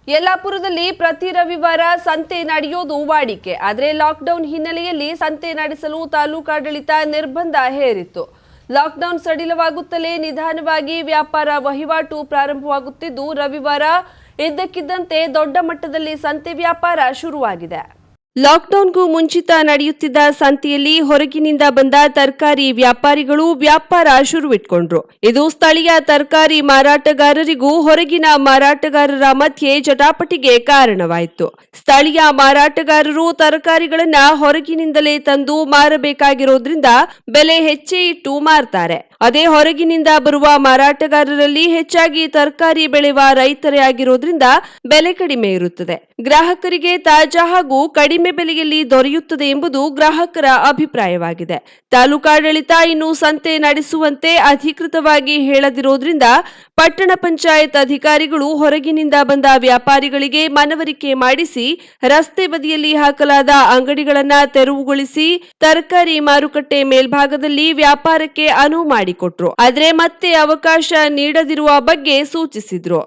ಯಲ್ಲಾಪುರದಲ್ಲಿ ಪ್ರತಿ ರವಿವಾರ ಸಂತೆ ನಡೆಯೋದು ವಾಡಿಕೆ. ಆದರೆ ಲಾಕ್ಡೌನ್ ಹಿನ್ನೆಲೆಯಲ್ಲಿ ಸಂತೆ ನಡೆಸಲು ತಾಲೂಕಾಡಳಿತ ನಿರ್ಬಂಧ ಹೇರಿತ್ತು. ಲಾಕ್ಡೌನ್ ಸಡಿಲವಾಗುತ್ತಲೇ ನಿಧಾನವಾಗಿ ವ್ಯಾಪಾರ ವಹಿವಾಟು ಪ್ರಾರಂಭವಾಗುತ್ತಿದ್ದು, ರವಿವಾರ ಇದ್ದಕ್ಕಿದ್ದಂತೆ ದೊಡ್ಡ ಮಟ್ಟದಲ್ಲಿ ಸಂತೆ ವ್ಯಾಪಾರ ಶುರುವಾಗಿದೆ. ಲಾಕ್ಡೌನ್ಗೂ ಮುಂಚಿತ ನಡೆಯುತ್ತಿದ್ದ ಸಂತೆಯಲ್ಲಿ ಹೊರಗಿನಿಂದ ಬಂದ ತರಕಾರಿ ವ್ಯಾಪಾರಿಗಳು ವ್ಯಾಪಾರ ಶುರುವಿಟ್ಕೊಂಡ್ರು. ಇದು ಸ್ಥಳೀಯ ತರಕಾರಿ ಮಾರಾಟಗಾರರಿಗೂ ಹೊರಗಿನ ಮಾರಾಟಗಾರರ ಮಧ್ಯೆ ಜಟಾಪಟಿಗೆ ಕಾರಣವಾಯಿತು. ಸ್ಥಳೀಯ ಮಾರಾಟಗಾರರು ತರಕಾರಿಗಳನ್ನ ಹೊರಗಿನಿಂದಲೇ ತಂದು ಮಾರಬೇಕಾಗಿರೋದ್ರಿಂದ ಬೆಲೆ ಹೆಚ್ಚೇ ಇಟ್ಟು ಮಾರ್ತಾರೆ. ಅದೇ ಹೊರಗಿನಿಂದ ಬರುವ ಮಾರಾಟಗಾರರಲ್ಲಿ ಹೆಚ್ಚಾಗಿ ತರಕಾರಿ ಬೆಳೆಯುವ ರೈತರೇ ಆಗಿರೋದ್ರಿಂದ ಬೆಲೆ ಕಡಿಮೆ ಇರುತ್ತದೆ. ಗ್ರಾಹಕರಿಗೆ ತಾಜಾ ಹಾಗೂ ಕಡಿಮೆ ಬೆಲೆಯಲ್ಲಿ ದೊರೆಯುತ್ತದೆ ಎಂಬುದು ಗ್ರಾಹಕರ ಅಭಿಪ್ರಾಯವಾಗಿದೆ. ತಾಲೂಕಾಡಳಿತ ಇನ್ನು ಸಂತೆ ನಡೆಸುವಂತೆ ಅಧಿಕೃತವಾಗಿ ಹೇಳದಿರೋದ್ರಿಂದ ಪಟ್ಟಣ ಪಂಚಾಯತ್ ಅಧಿಕಾರಿಗಳು ಹೊರಗಿನಿಂದ ಬಂದ ವ್ಯಾಪಾರಿಗಳಿಗೆ ಮನವರಿಕೆ ಮಾಡಿಸಿ ರಸ್ತೆ ಬದಿಯಲ್ಲಿ ಹಾಕಲಾದ ಅಂಗಡಿಗಳನ್ನ ತೆರವುಗೊಳಿಸಿ ತರಕಾರಿ ಮಾರುಕಟ್ಟೆ ಮೇಲ್ಭಾಗದಲ್ಲಿ ವ್ಯಾಪಾರಕ್ಕೆ ಅನುವು ಮಾಡಿಕೊಟ್ರು. ಆದ್ರೆ ಮತ್ತೆ ಅವಕಾಶ ನೀಡದಿರುವ ಬಗ್ಗೆ ಸೂಚಿಸಿದ್ರು.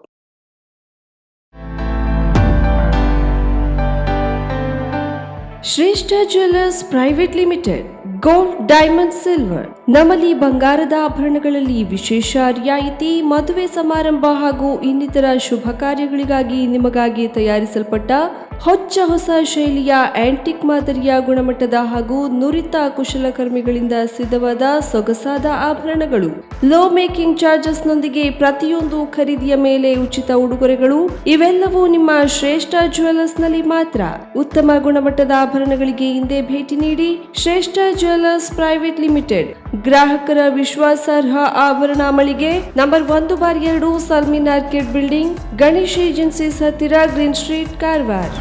ಶ್ರೇಷ್ಠ jewellers private limited, gold, diamond, silver. ನಮ್ಮಲ್ಲಿ ಬಂಗಾರದ ಆಭರಣಗಳಲ್ಲಿ ವಿಶೇಷ ರಿಯಾಯಿತಿ. ಮದುವೆ ಸಮಾರಂಭ ಹಾಗೂ ಇನ್ನಿತರ ಶುಭ ಕಾರ್ಯಗಳಿಗಾಗಿ ನಿಮಗಾಗಿ ತಯಾರಿಸಲ್ಪಟ್ಟ ಹೊಸ ಶೈಲಿಯ ಆಂಟಿಕ್ ಮಾದರಿಯ ಗುಣಮಟ್ಟದ ಹಾಗೂ ನುರಿತ ಕುಶಲಕರ್ಮಿಗಳಿಂದ ಸಿದ್ಧವಾದ ಸೊಗಸಾದ ಆಭರಣಗಳು. ಲೋ ಮೇಕಿಂಗ್ ಚಾರ್ಜಸ್ ನೊಂದಿಗೆ ಪ್ರತಿಯೊಂದು ಖರೀದಿಯ ಮೇಲೆ ಉಚಿತ ಉಡುಗೊರೆಗಳು. ಇವೆಲ್ಲವೂ ನಿಮ್ಮ ಶ್ರೇಷ್ಠ ಜ್ಯುವೆಲ್ಲರ್ಸ್ ನಲ್ಲಿ ಮಾತ್ರ. ಉತ್ತಮ ಗುಣಮಟ್ಟದ ಆಭರಣಗಳಿಗೆ ಹಿಂದೆ ಭೇಟಿ ನೀಡಿ. ಶ್ರೇಷ್ಠ ಜ್ಯುವೆಲ್ಲರ್ಸ್ ಪ್ರೈವೇಟ್ ಲಿಮಿಟೆಡ್, ಗ್ರಾಹಕರ ವಿಶ್ವಾಸಾರ್ಹ ಆಭರಣ ಮಳಿಗೆ, number 1/2 ಸಲ್ಮಿನ್ orchid building, Ganesh agencies ಹತ್ತಿರ, ಗ್ರೀನ್ ಸ್ಟ್ರೀಟ್, ಕಾರವಾರ.